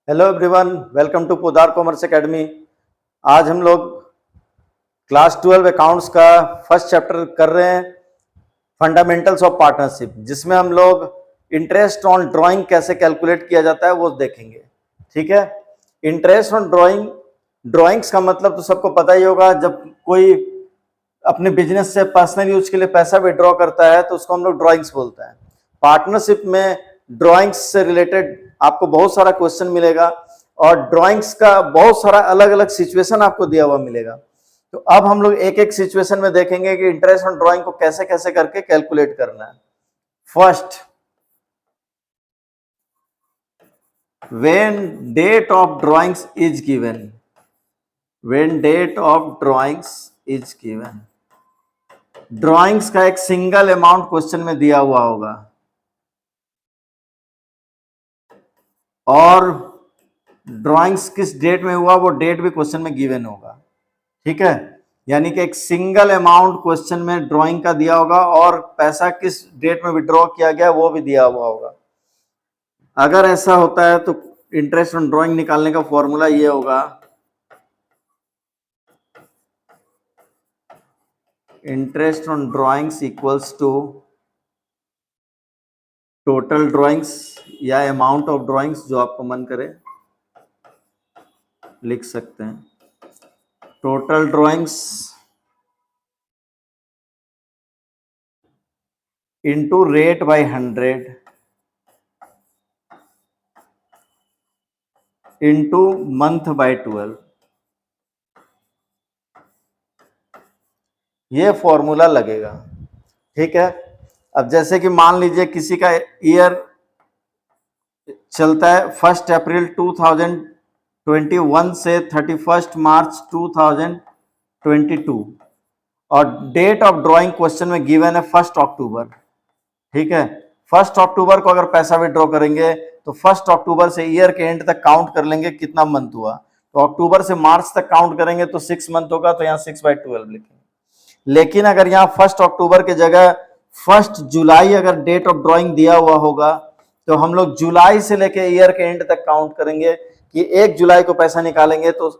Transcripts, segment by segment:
Hello everyone, welcome to Podar commerce academy. आज हम लोग क्लास 12 अकाउंट्स का फर्स्ट चैप्टर कर रहे हैं, फंडामेंटल्स ऑफ पार्टनरशिप, जिसमें हम लोग इंटरेस्ट ऑन ड्राइंग कैसे कैलकुलेट किया जाता है वो देखेंगे। ठीक है। इंटरेस्ट ऑन ड्राइंग्स का मतलब तो सबको पता ही होगा। जब कोई अपने बिजनेस से पर्सनल यूज के लिए पैसा विड्रॉ करता है तो उसको हम लोग ड्राइंग्स बोलते हैं। पार्टनरशिप में ड्राइंग्स से रिलेटेड आपको बहुत सारा क्वेश्चन मिलेगा और ड्राइंग्स का बहुत सारा अलग अलग सिचुएशन आपको दिया हुआ मिलेगा। तो अब हम लोग एक एक सिचुएशन में देखेंगे कि इंटरेस्ट ऑन ड्राइंग को कैसे कैसे करके कैलकुलेट करना है। First, when date of drawings is given, when date of drawings is given, drawings का एक सिंगल अमाउंट क्वेश्चन में दिया हुआ होगा और ड्राइंग्स किस डेट में हुआ वो डेट भी क्वेश्चन में गिवन होगा। ठीक है, यानी कि एक सिंगल अमाउंट क्वेश्चन में ड्राइंग का दिया होगा और पैसा किस डेट में विड्रॉ किया गया वो भी दिया हुआ होगा। अगर ऐसा होता है तो इंटरेस्ट ऑन ड्राइंग निकालने का फॉर्मूला ये होगा, interest on drawings equals to total drawings या अमाउंट ऑफ ड्राइंग्स, जो आपको मन करे लिख सकते हैं। Total drawings into rate by 100 into month by 12। ये फॉर्मूला लगेगा। ठीक है। अब जैसे कि मान लीजिए किसी का ईयर चलता है 1 अप्रैल 2021 से 31 मार्च 2022 और डेट ऑफ ड्राइंग क्वेश्चन में गिवन है 1 अक्टूबर। ठीक है। 1 अक्टूबर को अगर पैसा विड्रॉ करेंगे तो 1 अक्टूबर से ईयर के एंड तक काउंट कर लेंगे कितना मंथ हुआ। तो अक्टूबर से मार्च तक काउंट करेंगे तो 6 मंथ होगा, तो यहाँ 6/12 लिखेंगे। लेकिन अगर यहाँ 1 अक्टूबर की जगह 1 जुलाई अगर डेट ऑफ ड्राइंग दिया हुआ होगा तो हम लोग जुलाई से लेके ईयर के एंड तक काउंट करेंगे कि 1 जुलाई को पैसा निकालेंगे तो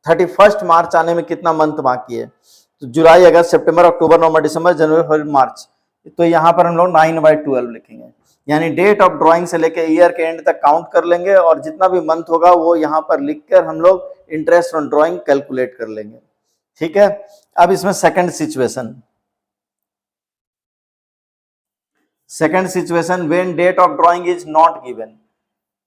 31 मार्च आने में कितना मंथ बाकी है। तो जुलाई, अगस्त, सितंबर, अक्टूबर, नवंबर, दिसंबर, जनवरी, फरवरी, मार्च, तो यहाँ पर हम लोग 9/12 लिखेंगे। यानी डेट ऑफ ड्राइंग से लेके ईयर के एंड तक काउंट कर लेंगे और जितना भी मंथ होगा वो यहाँ पर लिखकर हम लोग इंटरेस्ट ऑन ड्राइंग कैलकुलेट कर लेंगे। ठीक है। अब इसमें second situation, when date of drawing is not given.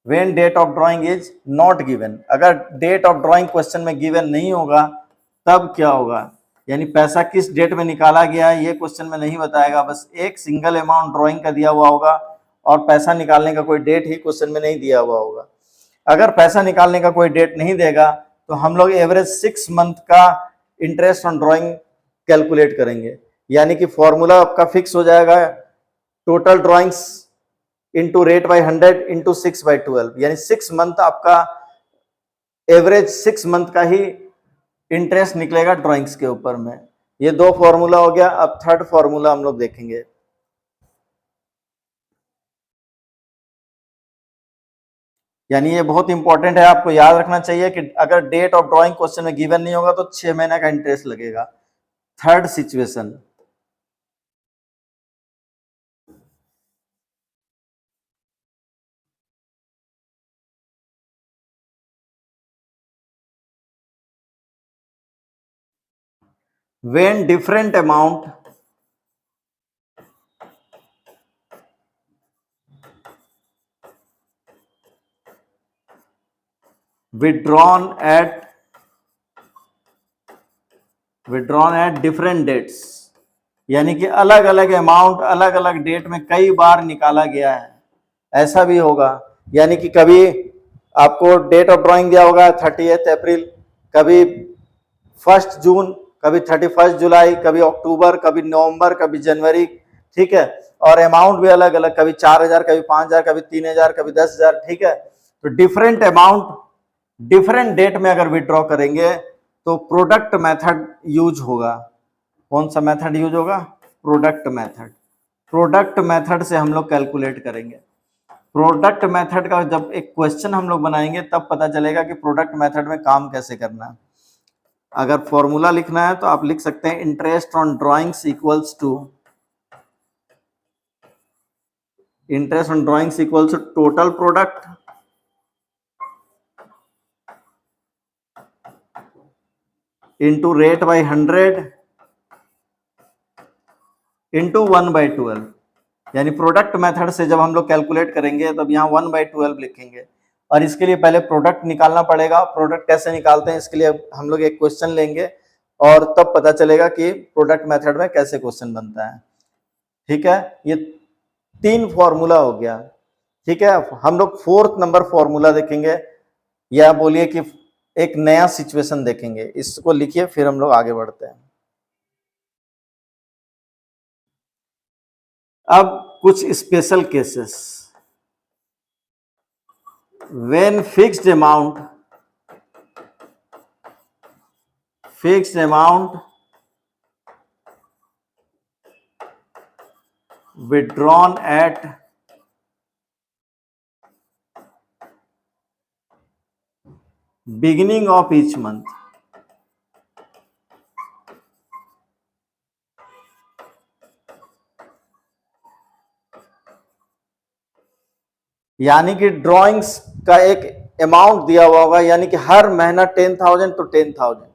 When date of drawing is not given, अगर डेट ऑफ ड्राइंग क्वेश्चन में गिवन नहीं होगा तब क्या होगा, यानी पैसा किस डेट में निकाला गया है ये क्वेश्चन में नहीं बताएगा, बस एक सिंगल अमाउंट ड्राइंग का दिया हुआ होगा और पैसा निकालने का कोई डेट ही क्वेश्चन में नहीं दिया हुआ होगा। अगर पैसा निकालने का कोई डेट नहीं देगा तो हम लोग एवरेज 6 मंथ का इंटरेस्ट ऑन ड्राइंग कैलकुलेट करेंगे। यानी कि फॉर्मूला आपका फिक्स हो जाएगा, total drawings into rate by 100 into 6/12, यानी 6 मंथ आपका एवरेज 6 मंथ का ही इंटरेस्ट निकलेगा ड्राइंग्स के ऊपर में। ये 2 फॉर्मूला हो गया। अब थर्ड फॉर्मूला हम लोग देखेंगे। यानी ये बहुत इंपॉर्टेंट है, आपको याद रखना चाहिए कि अगर डेट ऑफ ड्राइंग क्वेश्चन में गिवन नहीं होगा तो 6 महीने का इंटरेस्ट लगेगा। Third situation, when different amount withdrawn at different dates, यानी कि अलग अलग अमाउंट अलग अलग डेट में कई बार निकाला गया है, ऐसा भी होगा। यानी कि कभी आपको डेट ऑफ ड्राइंग दिया होगा 30 अप्रैल, कभी 1 जून, कभी 31 जुलाई, कभी अक्टूबर, कभी नवंबर, कभी जनवरी। ठीक है। और अमाउंट भी अलग अलग, कभी 4,000, कभी 5,000, कभी 3,000, कभी 10,000। ठीक है। तो डिफरेंट अमाउंट डिफरेंट डेट में अगर विड्रॉ करेंगे तो प्रोडक्ट मेथड यूज होगा। कौन सा मेथड यूज होगा? Product method. प्रोडक्ट मेथड से हम लोग कैलकुलेट करेंगे। प्रोडक्ट मेथड का जब एक क्वेश्चन हम लोग बनाएंगे तब पता चलेगा कि प्रोडक्ट मेथड में काम कैसे करना है। अगर फॉर्मूला लिखना है तो आप लिख सकते हैं interest on drawings equals to total product into rate by 100 into 1/12। यानी प्रोडक्ट मेथड से जब हम लोग कैलकुलेट करेंगे तब यहाँ 1/12 लिखेंगे और इसके लिए पहले प्रोडक्ट निकालना पड़ेगा। प्रोडक्ट कैसे निकालते हैं इसके लिए हम लोग एक क्वेश्चन लेंगे और तब पता चलेगा कि प्रोडक्ट मेथड में कैसे क्वेश्चन बनता है। ठीक है, ये 3 फॉर्मूला हो गया। ठीक है, हम लोग 4th नंबर फॉर्मूला देखेंगे या बोलिए कि एक नया सिचुएशन देखेंगे। इसको लिखिए फिर हम लोग आगे बढ़ते हैं। अब कुछ special cases, when fixed amount withdrawn at beginning of each month, यानी कि ड्राइंग्स का एक अमाउंट दिया हुआ होगा, यानी कि हर महीना 10,000 तो 10,000।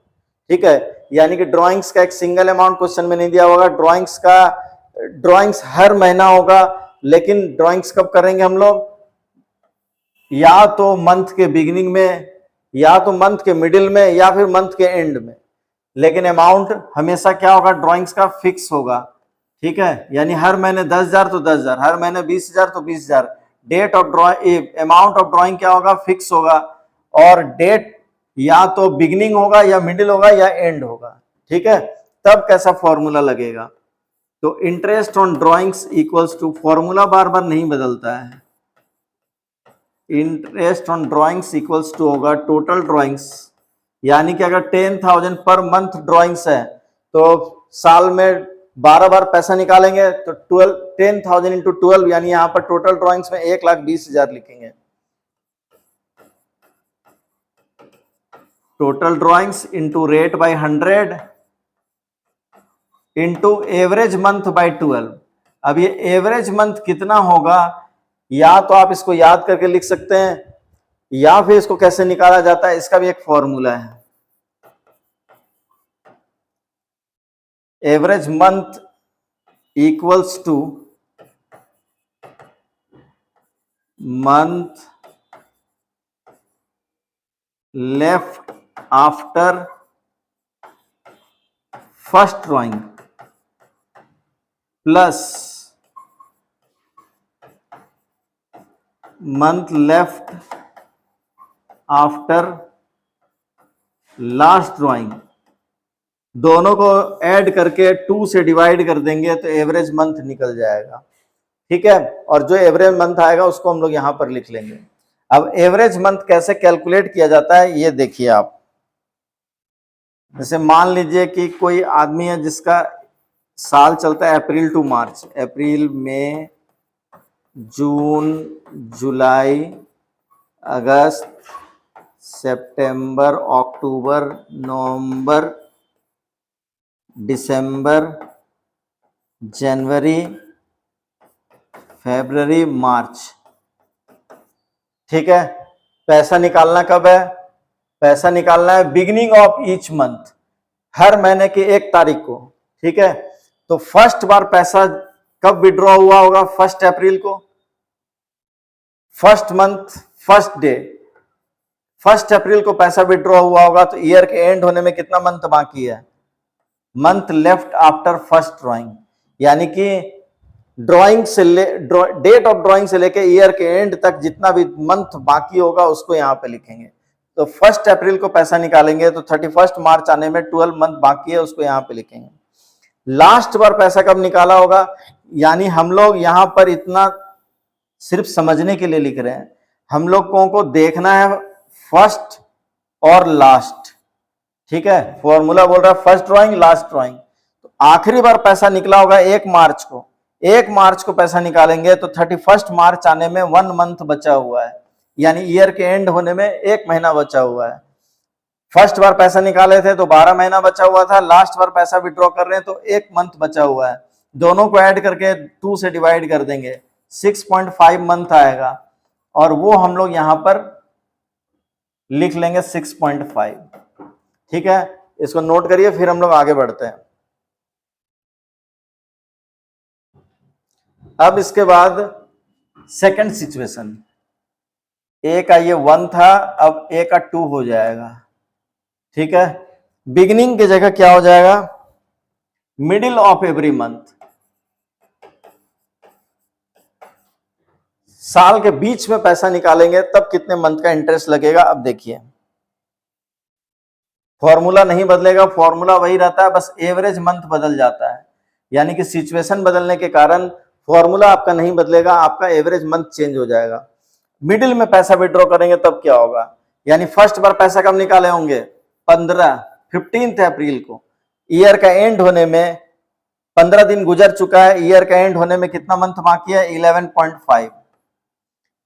ठीक है, यानी कि ड्राइंग्स का एक सिंगल अमाउंट क्वेश्चन में नहीं दिया होगा। ड्राइंग्स हर महीना होगा, लेकिन ड्राइंग्स कब करेंगे हम लोग? या तो मंथ के बिगिनिंग में, या तो मंथ के मिडिल में, या फिर मंथ के एंड में। लेकिन अमाउंट हमेशा क्या होगा? ड्राइंग्स का फिक्स होगा। ठीक है, यानी हर महीने 10,000 तो 10,000, हर महीने 20,000 तो 20,000। Date of drawing, amount of drawing क्या होगा? फिक्स होगा। और डेट या तो बिगिनिंग होगा, या मिडिल होगा, या एंड होगा। ठीक है, तब कैसा फॉर्मूला लगेगा? तो interest on drawings equals to, formula बार बार नहीं बदलता है। Interest on drawings equals to होगा टोटल ड्रॉइंग्स, यानी कि अगर 10,000 पर मंथ ड्रॉइंग्स है तो साल में 12 बार पैसा निकालेंगे तो 10,000 इंटू 12, यानी यहां पर टोटल ड्रॉइंग्स में 1,20,000 लिखेंगे। Total drawings into rate by 100 into average month by 12। अब ये एवरेज मंथ कितना होगा, या तो आप इसको याद करके लिख सकते हैं, या फिर इसको कैसे निकाला जाता है इसका भी एक फॉर्मूला है। Average month equals two month left after first drawing plus month left after last drawing. दोनों को ऐड करके 2 से डिवाइड कर देंगे तो एवरेज मंथ निकल जाएगा। ठीक है, और जो एवरेज मंथ आएगा उसको हम लोग यहां पर लिख लेंगे। अब एवरेज मंथ कैसे कैलकुलेट किया जाता है ये देखिए आप। जैसे मान लीजिए कि कोई आदमी है जिसका साल चलता है अप्रैल टू मार्च, अप्रैल, मई, जून, जुलाई, अगस्त, सितंबर, अक्टूबर, नवंबर, दिसंबर, जनवरी, फरवरी, मार्च। ठीक है, पैसा निकालना कब है? पैसा निकालना है बिगिनिंग ऑफ ईच मंथ, हर महीने की 1 तारीख को। ठीक है, तो फर्स्ट बार पैसा कब विड्रॉ हुआ होगा? 1 अप्रैल को। फर्स्ट मंथ फर्स्ट डे 1 अप्रैल को पैसा विड्रॉ हुआ होगा, तो ईयर के एंड होने में कितना मंथ बाकी है? Month left after first drawing, यानी कि ड्राइंग से डेट ऑफ ड्राइंग से लेके ईयर के एंड तक जितना भी मंथ बाकी होगा उसको यहाँ पे लिखेंगे। तो 1 अप्रैल को पैसा निकालेंगे तो 31 मार्च आने में 12 मंथ बाकी है, उसको यहाँ पे लिखेंगे। लास्ट बार पैसा कब निकाला होगा, यानी हम लोग यहाँ पर इतना सिर्फ समझने के लिए लिख रहे हैं, हम लोगों को देखना है फर्स्ट और लास्ट। ठीक है, फॉर्मूला बोल रहा है फर्स्ट ड्राइंग लास्ट ड्राइंग। तो आखिरी बार पैसा निकला होगा 1 मार्च को। 1 मार्च को पैसा निकालेंगे तो 31 मार्च आने में 1 मंथ बचा हुआ है, यानी ईयर के एंड होने में 1 महीना बचा हुआ है। फर्स्ट बार पैसा निकाले थे तो 12 महीना बचा हुआ था, लास्ट बार पैसा विड्रॉ कर रहे हैं तो 1 मंथ बचा हुआ है। दोनों को ऐड करके 2 से डिवाइड कर देंगे, 6.5 मंथ आएगा, और वो हम लोग यहां पर लिख लेंगे 6.5। ठीक है, इसको नोट करिए, फिर हम लोग आगे बढ़ते हैं। अब इसके बाद सेकंड सिचुएशन, ए का ये 1 था, अब ए का 2 हो जाएगा। ठीक है, बिगिनिंग की जगह क्या हो जाएगा, मिडिल ऑफ एवरी मंथ। साल के बीच में पैसा निकालेंगे तब कितने मंथ का इंटरेस्ट लगेगा। अब देखिए, फॉर्मूला नहीं बदलेगा, फॉर्मूला वही रहता है, बस एवरेज मंथ बदल जाता है। यानी कि सिचुएशन बदलने के कारण फॉर्मूला आपका नहीं बदलेगा, आपका एवरेज मंथ चेंज हो जाएगा। मिडिल में पैसा विड्रॉ करेंगे तब क्या होगा, यानी फर्स्ट बार पैसा कब निकाले होंगे, 15 अप्रैल को। ईयर का एंड होने में 15 दिन गुजर चुका है, ईयर का एंड होने में कितना मंथ बाकी है, 11.5।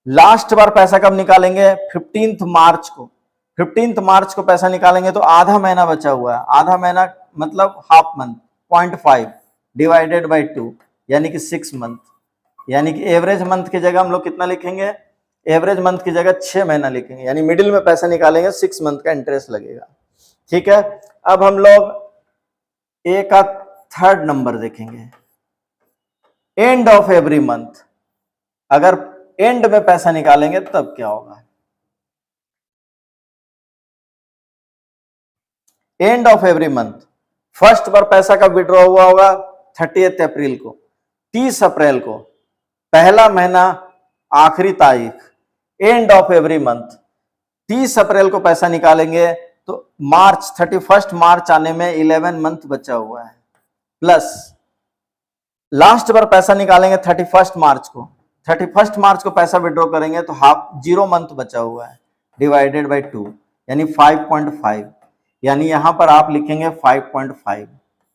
लास्ट बार पैसा कब निकालेंगे, 15 मार्च को। 15 मार्च को पैसा निकालेंगे तो आधा महीना बचा हुआ है, आधा महीना मतलब हाफ मंथ, 0.5 डिवाइडेड बाई 2 यानी कि 6 मंथ। यानी कि एवरेज मंथ की जगह हम लोग कितना लिखेंगे, एवरेज मंथ की जगह 6 महीना लिखेंगे, यानी मिडिल में पैसा निकालेंगे 6 मंथ का इंटरेस्ट लगेगा। ठीक है, अब हम लोग ए का थर्ड नंबर देखेंगे, एंड ऑफ एवरी मंथ। अगर एंड में पैसा निकालेंगे तब क्या होगा, end of every month. First बार पैसा कब विड्रॉ हुआ होगा, 30 अप्रैल को। 30 अप्रैल को पहला महीना आखिरी तारीख, एंड ऑफ एवरी मंथ। 30 अप्रैल को पैसा निकालेंगे तो मार्च 31 मार्च आने में 11 मंथ बचा हुआ है, प्लस लास्ट बार पैसा निकालेंगे 31 मार्च को। 31 मार्च को पैसा विड्रॉ करेंगे तो हाफ 0 मंथ बचा हुआ है, डिवाइडेड बाई 2 यानी 5.5। यानी यहां पर आप लिखेंगे 5.5,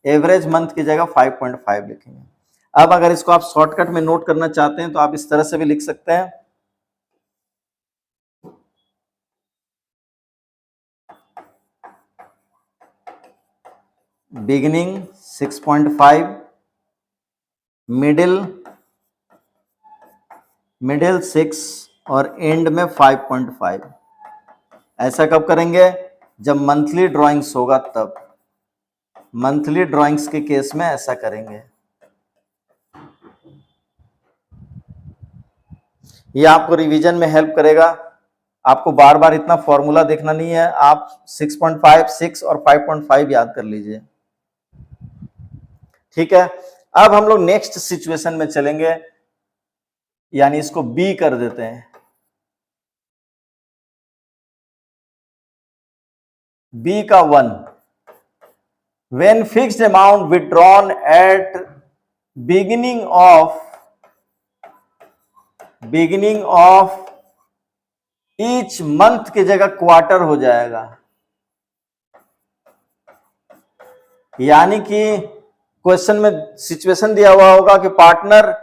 एवरेज मंथ की जगह 5.5 लिखेंगे। अब अगर इसको आप शॉर्टकट में नोट करना चाहते हैं तो आप इस तरह से भी लिख सकते हैं, बिगिनिंग 6.5, मिडिल 6 और एंड में 5.5। ऐसा कब करेंगे, जब मंथली ड्राइंग्स होगा तब। मंथली ड्राइंग्स के केस में ऐसा करेंगे। ये आपको रिवीजन में हेल्प करेगा, आपको बार बार इतना फॉर्मूला देखना नहीं है, आप 6.5, 6 और 5.5 याद कर लीजिए। ठीक है, अब हम लोग नेक्स्ट सिचुएशन में चलेंगे, यानी इसको बी कर देते हैं। बी का 1, when fixed amount withdrawn at beginning of each month की जगह क्वार्टर हो जाएगा। यानी कि क्वेश्चन में सिचुएशन दिया हुआ होगा कि पार्टनर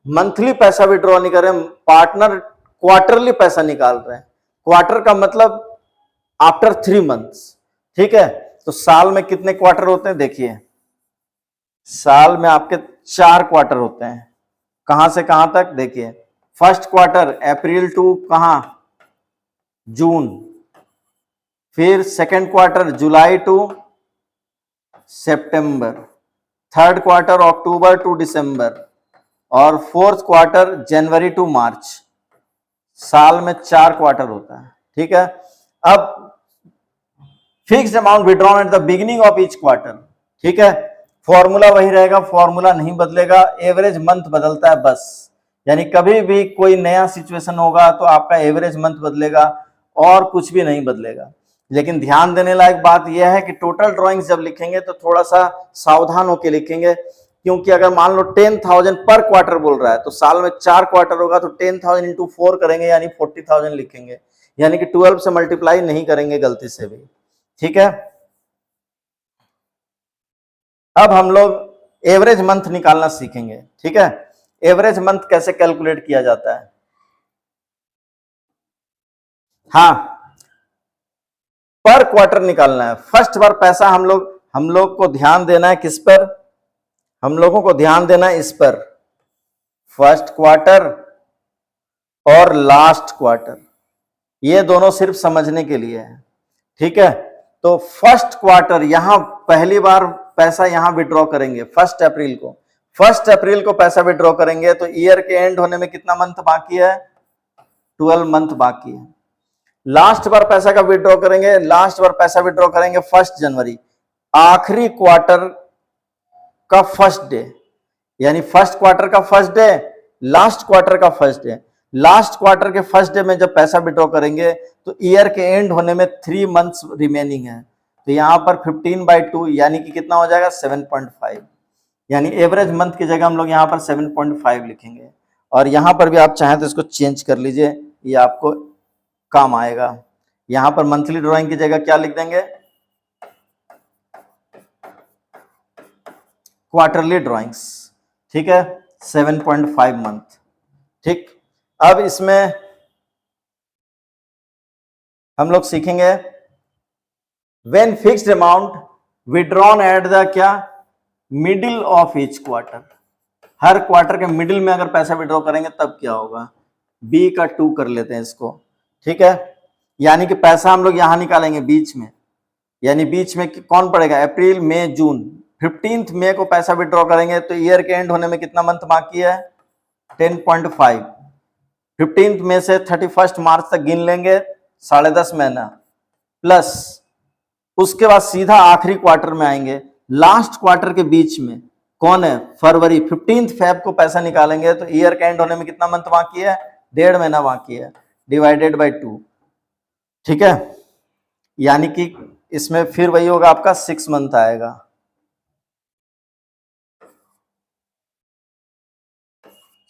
मंथली पैसा विड्रॉ नहीं कर रहे, पार्टनर क्वार्टरली पैसा निकाल रहे हैं। क्वार्टर का मतलब आफ्टर 3 मंथ्स। ठीक है, तो साल में कितने क्वार्टर होते हैं, देखिए साल में आपके 4 क्वार्टर होते हैं। कहां से कहां तक, देखिए फर्स्ट क्वार्टर अप्रैल टू कहां, जून। फिर second quarter July to September, third quarter October to December, और fourth quarter January to March. साल में 4 क्वार्टर होता है। ठीक है, अब fixed amount withdrawn at the beginning of each quarter. ठीक है, फॉर्मूला वही रहेगा, फॉर्मूला नहीं बदलेगा, एवरेज मंथ बदलता है बस। यानी कभी भी कोई नया सिचुएशन होगा तो आपका एवरेज मंथ बदलेगा और कुछ भी नहीं बदलेगा। लेकिन ध्यान देने लायक बात यह है कि टोटल ड्राइंग्स जब लिखेंगे तो थोड़ा सा सावधान होकर लिखेंगे, क्योंकि अगर मान लो 10,000 पर क्वार्टर बोल रहा है तो साल में 4 क्वार्टर होगा तो 10,000 इंटू 4 करेंगे यानी 40,000 लिखेंगे, यानी कि 12 से मल्टीप्लाई नहीं करेंगे गलती से भी। ठीक है, अब हम लोग एवरेज मंथ निकालना सीखेंगे। ठीक है, एवरेज मंथ कैसे कैलकुलेट किया जाता है? हाँ, पर क्वार्टर निकालना है। फर्स्ट बार पैसा हम लोग को ध्यान देना है किस पर? हम लोगों को ध्यान देना है इस पर, फर्स्ट क्वार्टर और लास्ट क्वार्टर, ये दोनों सिर्फ समझने के लिए है, ठीक है। तो फर्स्ट क्वार्टर यहां पहली बार पैसा यहां विड्रॉ करेंगे 1 अप्रैल को। 1 अप्रैल को पैसा विड्रॉ करेंगे तो ईयर के एंड होने में कितना मंथ बाकी है? 12 मंथ बाकी है। लास्ट बार पैसा का विड्रॉ करेंगे, लास्ट बार पैसा विड्रॉ करेंगे 1 जनवरी, आखिरी क्वार्टर का फर्स्ट डे, यानी फर्स्ट क्वार्टर का फर्स्ट डे, लास्ट क्वार्टर का फर्स्ट डे। लास्ट क्वार्टर के फर्स्ट डे में जब पैसा विड्रॉ करेंगे तो ईयर के एंड होने में 3 मंथ्स रिमेनिंग है, तो यहां पर 15/2 यानी कि कितना हो जाएगा? 7.5, यानी एवरेज मंथ की जगह हम लोग यहां पर 7.5 लिखेंगे। और यहां पर भी आप चाहें तो इसको चेंज कर लीजिए, ये आपको काम आएगा। यहां पर मंथली ड्राइंग की जगह क्या लिख देंगे? क्वार्टरली ड्राइंग्स, ठीक है, 7.5 मंथ, ठीक। अब इसमें हम लोग सीखेंगे when fixed amount withdrawn at the क्या? Middle of each quarter. हर क्वार्टर के मिडिल में अगर पैसा विड्रॉ करेंगे तब क्या होगा? बी का 2 कर लेते हैं इसको, ठीक है। यानी कि पैसा हम लोग यहां निकालेंगे बीच में, यानी बीच में कौन पड़ेगा? अप्रैल, मई, जून। 15 मई को पैसा विड्रॉ करेंगे तो ईयर के एंड होने में कितना मंथ बाकी है? 10.5। 15 मई से 31 मार्च तक गिन लेंगे, 10.5 महीना, प्लस उसके बाद सीधा आखिरी क्वार्टर में आएंगे। लास्ट क्वार्टर के बीच में कौन है? फरवरी। 15 फेब को पैसा निकालेंगे तो ईयर के एंड होने में कितना मंथ बाकी है? 1.5 महीना बाकी है, डिवाइडेड बाय 2, ठीक है। यानी कि इसमें फिर वही होगा, आपका 6 मंथ आएगा,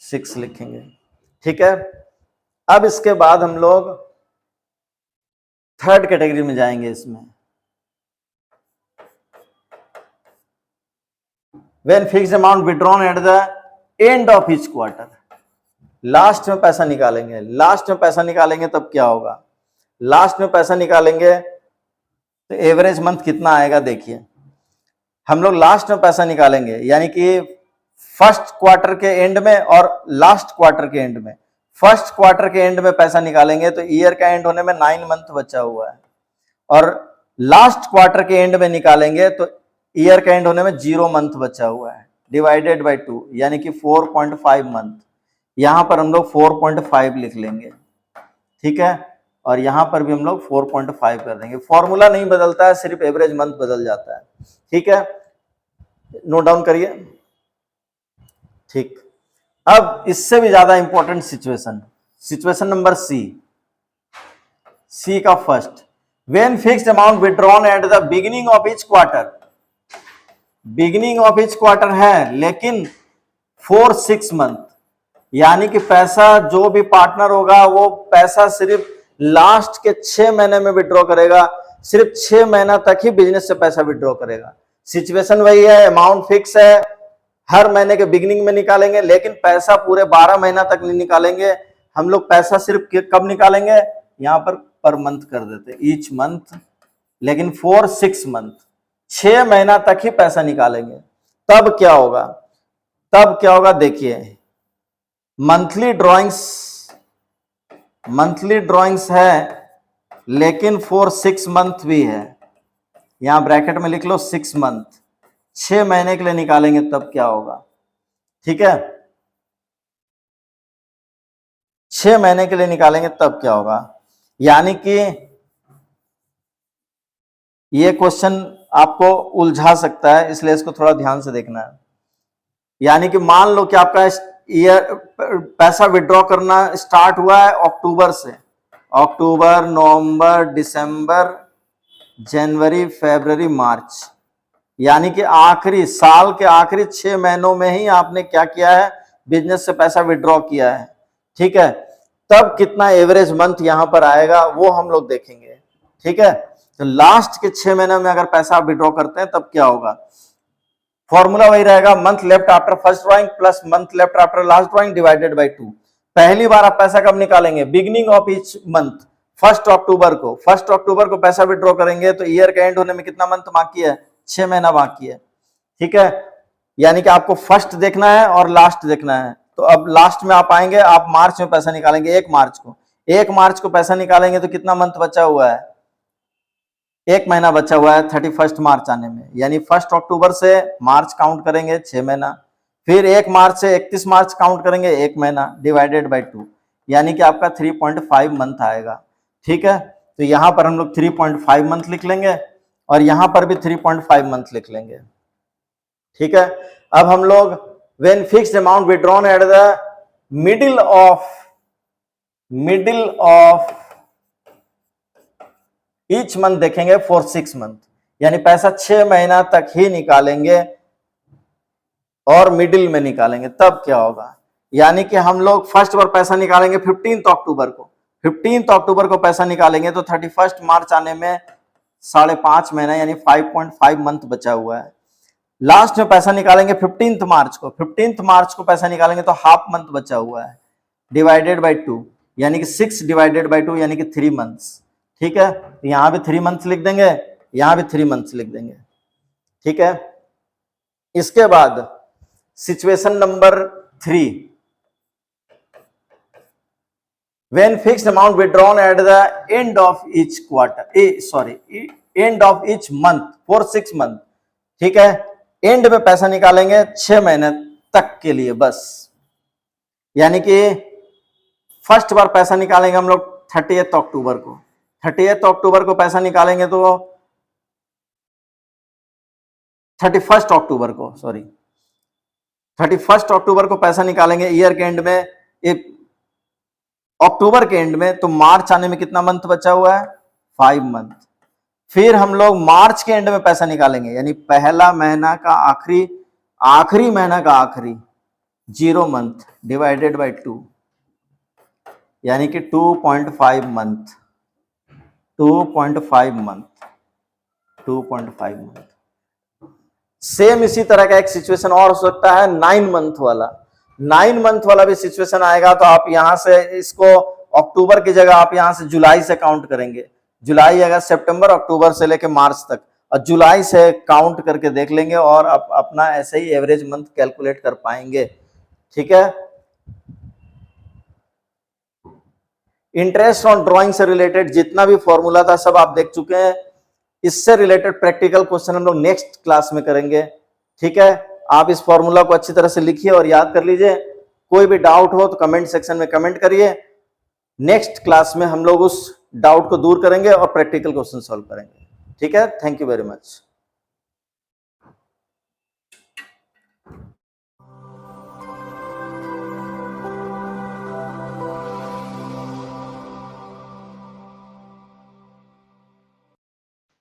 6 लिखेंगे, ठीक है। अब इसके बाद हम लोग थर्ड कैटेगरी में जाएंगे। इसमें when fixed amount withdrawn at the end of each quarter, last में पैसा निकालेंगे। लास्ट में पैसा निकालेंगे तब क्या होगा? लास्ट में पैसा निकालेंगे तो एवरेज मंथ कितना आएगा? देखिए, हम लोग लास्ट में पैसा निकालेंगे, यानी कि फर्स्ट क्वार्टर के एंड में और लास्ट क्वार्टर के एंड में। फर्स्ट क्वार्टर के एंड में पैसा निकालेंगे तो ईयर का एंड होने में 9 मंथ बचा हुआ है, और लास्ट क्वार्टर के एंड में निकालेंगे तो ईयर का एंड होने में 0 मंथ बचा हुआ है, डिवाइडेड बाय 2, यानी कि 4.5 मंथ। यहां पर हम लोग 4.5 लिख लेंगे, ठीक है। और यहां पर भी हम लोग 4.5 कर देंगे। फॉर्मूला नहीं बदलता है, सिर्फ एवरेज मंथ बदल जाता है, ठीक है। नोट डाउन करिए, ठीक। अब इससे भी ज्यादा इंपॉर्टेंट सिचुएशन नंबर सी का first, when fixed amount withdrawn at the beginning of each quarter. Beginning of each quarter है लेकिन 4 6 मंथ, यानी कि पैसा जो भी पार्टनर होगा वो पैसा सिर्फ लास्ट के 6 महीने में विड्रॉ करेगा, सिर्फ 6 महीना तक ही बिजनेस से पैसा विड्रॉ करेगा। सिचुएशन वही है, अमाउंट फिक्स है, हर महीने के बिगिनिंग में निकालेंगे, लेकिन पैसा पूरे 12 महीना तक नहीं निकालेंगे हम लोग। पैसा सिर्फ कब निकालेंगे? यहां पर मंथ कर देते, ईच मंथ, लेकिन 4 6 मंथ, 6 महीना तक ही पैसा निकालेंगे। तब क्या होगा? तब क्या होगा देखिए, मंथली ड्राइंग्स है लेकिन 4 6 मंथ भी है, यहां ब्रैकेट में लिख लो 6 मंथ, 6 महीने के लिए निकालेंगे तब क्या होगा, ठीक है। 6 महीने के लिए निकालेंगे तब क्या होगा, यानी कि ये क्वेश्चन आपको उलझा सकता है, इसलिए इसको थोड़ा ध्यान से देखना है। यानी कि मान लो कि आपका पैसा विड्रॉ करना स्टार्ट हुआ है अक्टूबर से, अक्टूबर, नवंबर, दिसंबर, जनवरी, फरवरी, मार्च, यानी कि आखिरी साल के आखिरी 6 महीनों में ही आपने क्या किया है? बिजनेस से पैसा विड्रॉ किया है, ठीक है। तब कितना एवरेज मंथ यहां पर आएगा वो हम लोग देखेंगे, ठीक है। तो लास्ट के 6 महीने में अगर पैसा विड्रॉ करते हैं तब क्या होगा? फॉर्मूला वही रहेगा, month left after first drawing plus month left after last drawing divided by 2। पहली बार आप पैसा कब निकालेंगे? बिगिनिंग ऑफ ईच मंथ, 1 अक्टूबर को। 1 अक्टूबर को पैसा विड्रॉ करेंगे तो ईयर का एंड होने में कितना मंथ बाकी है? 6 महीना बाकी है, ठीक है। यानी कि आपको फर्स्ट देखना है और लास्ट देखना है। तो अब लास्ट में आप आएंगे, आप मार्च में पैसा निकालेंगे, 1 मार्च को। 1 मार्च को पैसा निकालेंगे तो कितना मंथ बचा हुआ है? 1 महीना बचा हुआ है 31 मार्च आने में, यानी 1 अक्टूबर से मार्च काउंट करेंगे 6 महीना, फिर 1 मार्च से 31 मार्च काउंट करेंगे 1 महीना डिवाइडेड बाय 2, यानी कि आपका 3.5 मंथ आएगा, ठीक है। तो यहां पर हम लोग 3.5 मंथ लिख लेंगे और यहां पर भी 3.5 मंथ लिख लेंगे, ठीक है। अब हम लोग when fixed amount withdrawn at the middle of each month देखेंगे फॉर 6 मंथ, यानी पैसा 6 महीना तक ही निकालेंगे और मिडिल में निकालेंगे, तब क्या होगा? यानी कि हम लोग फर्स्ट बार पैसा निकालेंगे 15 अक्टूबर को। 15 अक्टूबर को पैसा निकालेंगे तो 31 मार्च आने में 5.5 महीना यानी 5.5 मंथ बचा हुआ है। लास्ट में पैसा निकालेंगे 15 मार्च को। 15 मार्च को पैसा निकालेंगे तो हाफ मंथ बचा हुआ है डिवाइडेड बाय 2, यानी कि 6 डिवाइडेड बाय 2 यानी कि 3 मंथ्स, ठीक है। यहां भी 3 मंथ्स लिख देंगे, यहां भी 3 मंथ्स लिख देंगे, ठीक है। इसके बाद situation number 3, when fixed amount withdrawn at the end of each month for 6 month, ठीक है। एंड में पैसा निकालेंगे 6 महीने तक के लिए बस, यानी कि फर्स्ट बार पैसा निकालेंगे हम लोग 30 अक्टूबर को। 30 अक्टूबर को पैसा निकालेंगे तो 31 अक्टूबर को, 31 अक्टूबर को पैसा निकालेंगे ईयर के एंड में, अक्टूबर के एंड में, तो मार्च आने में कितना मंथ बचा हुआ है? 5 मंथ। फिर हम लोग मार्च के एंड में पैसा निकालेंगे, यानी पहला महीना का आखिरी महीना का आखिरी 0 मंथ डिवाइडेड बाय 2, यानी कि 2.5 मंथ। 2.5 मंथ। सेम इसी तरह का एक सिचुएशन और हो सकता है 9 मंथ वाला। 9 मंथ वाला भी सिचुएशन आएगा तो आप यहां से इसको अक्टूबर की जगह आप यहां से जुलाई से काउंट करेंगे। जुलाई, अगस्त, सितंबर, अक्टूबर से लेकर मार्च तक, और जुलाई से काउंट करके देख लेंगे और अपना ऐसे ही एवरेज मंथ कैलकुलेट कर पाएंगे, ठीक है। इंटरेस्ट ऑन ड्राइंग से रिलेटेड जितना भी फॉर्मूला था सब आप देख चुके हैं। इससे रिलेटेड प्रैक्टिकल क्वेश्चन हम लोग नेक्स्ट क्लास में करेंगे, ठीक है। आप इस फॉर्मूला को अच्छी तरह से लिखिए और याद कर लीजिए। कोई भी डाउट हो तो कमेंट सेक्शन में कमेंट करिए। नेक्स्ट क्लास में हम लोग उस डाउट को दूर करेंगे और प्रैक्टिकल क्वेश्चन सॉल्व करेंगे, ठीक है। Thank you very much.